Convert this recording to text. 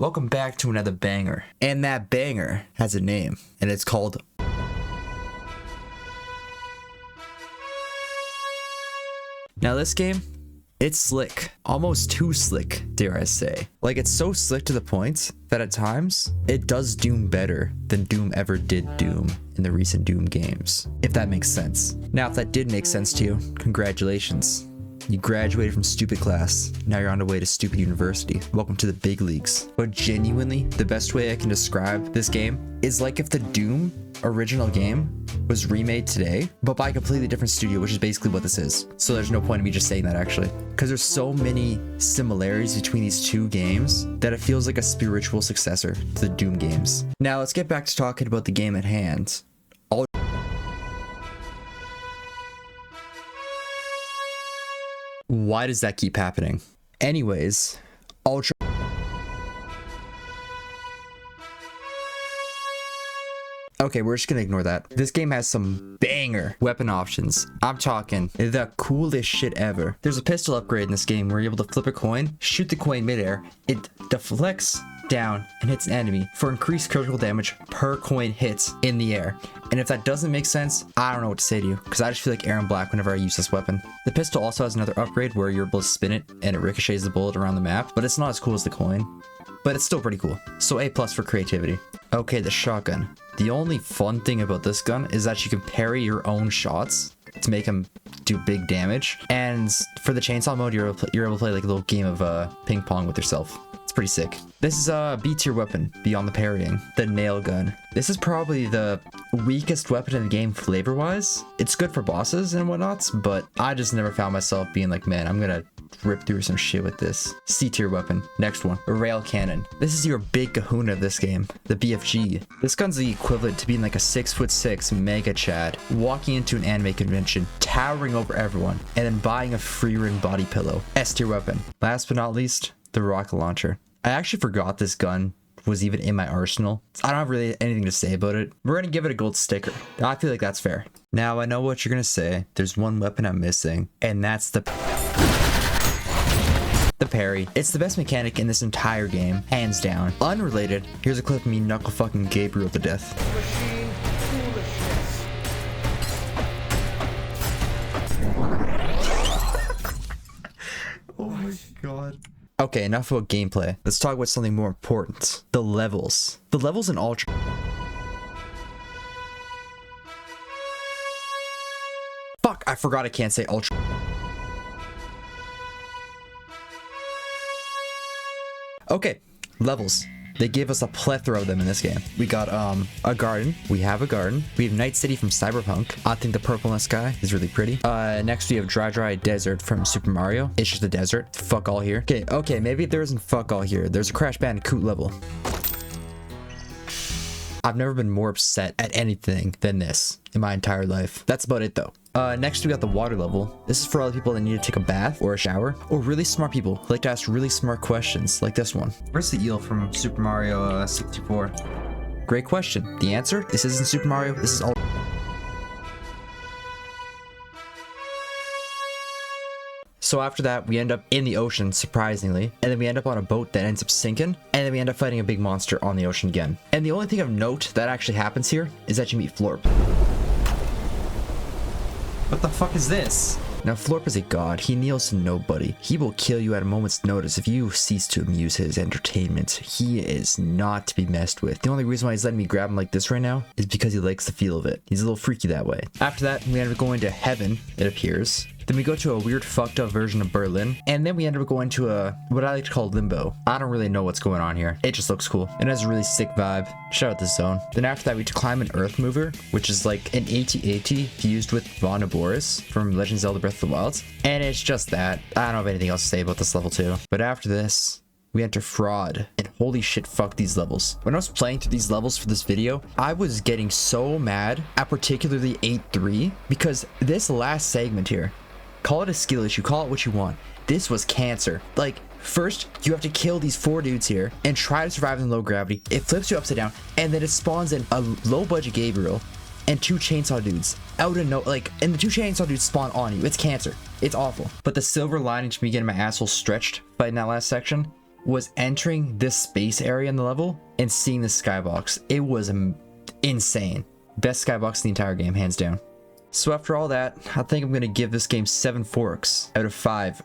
Welcome back to another banger. And that banger has a name, and it's called... Now this game, it's slick. Almost too slick, dare I say. Like, it's so slick to the point that at times, it does Doom better than Doom ever did Doom in the recent Doom games. If that makes sense. Now, if that did make sense to you, congratulations. You graduated from stupid class. Now you're on the way to stupid university. Welcome to the big leagues. But genuinely, the best way I can describe this game is like if the Doom original game was remade today, but by a completely different studio, which is basically what this is. So there's no point in me just saying that, actually, because there's so many similarities between these two games that it feels like a spiritual successor to the Doom games. Now let's get back to talking about the game at hand. Why does that keep happening? Anyways, Ultra... Okay, we're just gonna ignore that. This game has some banger weapon options. I'm talking the coolest shit ever. There's a pistol upgrade in this game where you're able to flip a coin, shoot the coin midair, it deflects down and hits an enemy for increased critical damage per coin hits in the air. And if that doesn't make sense, I don't know what to say to you, because I just feel like Aaron Black whenever I use this weapon. The pistol also has another upgrade where you're able to spin it and it ricochets the bullet around the map, but it's not as cool as the coin. But it's still pretty cool. So A+ for creativity. Okay, the shotgun. The only fun thing about this gun is that you can parry your own shots to make them do big damage. And for the chainsaw mode, you're able to play like a little game of ping pong with yourself. It's pretty sick. This is a B tier weapon beyond the parrying. The nail gun. This is probably the weakest weapon in the game flavor wise. It's good for bosses and whatnots, but I just never found myself being like, man, I'm gonna rip through some shit with this. C tier weapon. Next one, a rail cannon. This is your big kahuna of this game, the BFG. This gun's the equivalent to being like a 6'6" mega chad, walking into an anime convention, towering over everyone, and then buying a free ring body pillow. S tier weapon. Last but not least, the rocket launcher. I actually forgot this gun was even in my arsenal. I don't have really anything to say about it. We're gonna give it a gold sticker. I feel like that's fair. Now I know what you're gonna say. There's one weapon I'm missing, and that's the parry. It's the best mechanic in this entire game, hands down. Unrelated, here's a clip of me knuckle fucking Gabriel to death. Oh my god. Okay, enough about gameplay. Let's talk about something more important. The levels. The levels in Ultra... Fuck, I forgot I can't say Ultra... Okay, levels. They give us a plethora of them in this game. We got a garden. We have a garden. We have Night City from Cyberpunk. I think the purple in the sky is really pretty. Next we have Dry Desert from Super Mario. It's just a desert. Fuck all here. Okay, maybe there isn't fuck all here. There's a Crash Bandicoot level. I've never been more upset at anything than this in my entire life. That's about it though. Next we got the water level. This is for all the people that need to take a bath or a shower, or really smart people who like to ask really smart questions like this one. Where's the eel from Super Mario 64? Great question. The answer? This isn't Super Mario. This is all... So after that, we end up in the ocean, surprisingly, and then we end up on a boat that ends up sinking, and then we end up fighting a big monster on the ocean again. And the only thing of note that actually happens here is that you meet Florp. What the fuck is this? Now Florp is a god. He kneels to nobody. He will kill you at a moment's notice if you cease to amuse his entertainment. He is not to be messed with. The only reason why he's letting me grab him like this right now is because he likes the feel of it. He's a little freaky that way. After that, we end up going to heaven, it appears. Then we go to a weird fucked up version of Berlin. And then we end up going to what I like to call limbo. I don't really know what's going on here. It just looks cool. It has a really sick vibe. Shout out this zone. Then after that, we climb an earth mover, which is like an AT-AT fused with Von Boris from Legend of Zelda Breath of the Wild. And it's just that. I don't have anything else to say about this level too. But after this, we enter Fraud, and holy shit, fuck these levels. When I was playing through these levels for this video, I was getting so mad at particularly 8-3 because this last segment here, call it a skill issue, call it what you want, this was cancer. Like, first, you have to kill these 4 dudes here and try to survive in low gravity. It flips you upside down, and then it spawns in a low-budget Gabriel and 2 chainsaw dudes out of no, like, and the 2 chainsaw dudes spawn on you. It's cancer. It's awful. But the silver lining to me getting my asshole stretched fighting that last section was entering this space area in the level and seeing the skybox. It was insane. Best skybox in the entire game, hands down. So after all that, I think I'm going to give this game 7 forks out of 5.